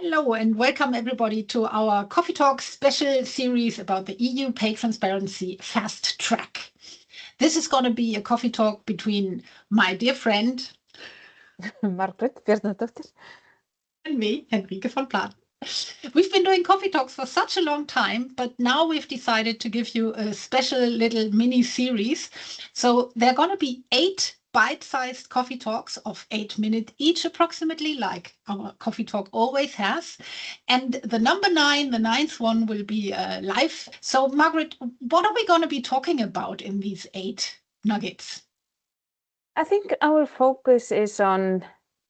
Hello and welcome everybody to our Coffee Talk special series about the EU Pay Transparency Fast Track. This is going to be a coffee talk between my dear friend Margrét, Bjarnadóttir, and me, Henrike von Platen. We've been doing coffee talks for such a long time, but now we've decided to give you a special little mini series. So there are going to be 8 bite-sized coffee talks of 8 minutes each approximately, like our coffee talk always has. And the number 9, the 9th one, will be live. So Margrét, what are we going to be talking about in these 8 nuggets? I think our focus is on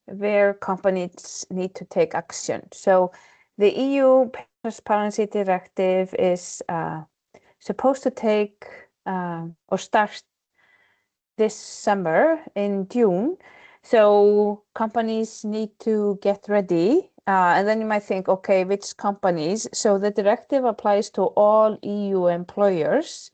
where companies need to take action. So the EU Pay Transparency Directive is supposed to take or start this summer in June. So companies need to get ready. And then you might think, okay, which companies? So the directive applies to all EU employers,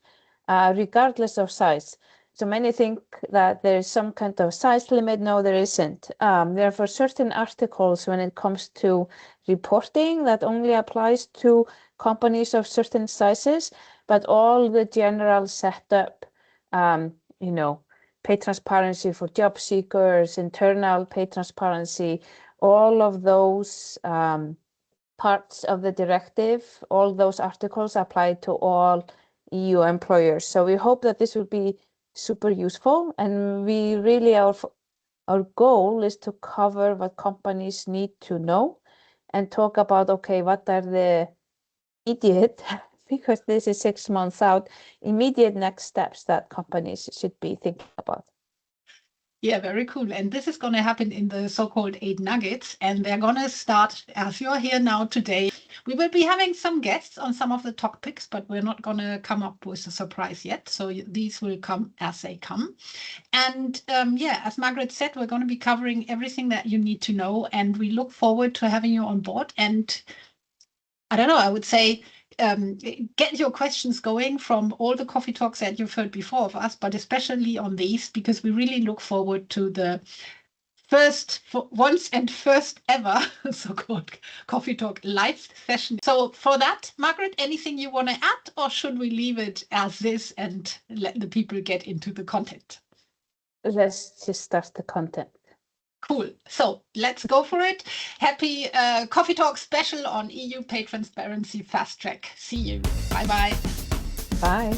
regardless of size. So many think that there is some kind of size limit. No, there isn't. Therefore, certain articles when it comes to reporting that only applies to companies of certain sizes, but all the general setup, pay transparency for job seekers, internal pay transparency, all of those parts of the directive, all those articles apply to all EU employers. So we hope that this will be super useful, and we really our goal is to cover what companies need to know and talk about, okay, what are the immediate, because this is 6 months out, immediate next steps that companies should be thinking about. Yeah, very cool. And this is going to happen in the so-called 8 nuggets. And they're going to start as you're here now today. We will be having some guests on some of the topics, but we're not going to come up with a surprise yet. So these will come as they come. And as Margrét said, we're going to be covering everything that you need to know. And we look forward to having you on board. And I don't know, I would say, get your questions going from all the coffee talks that you've heard before of us, but especially on these, because we really look forward to the once and first ever so-called coffee talk live session. So for that, Margrét, anything you want to add, or should we leave it as this and let the people get into the content? Let's just start the content. Cool. So let's go for it. Happy Coffee Talk special on EU Pay Transparency Fast Track. See you. Bye-bye. Bye.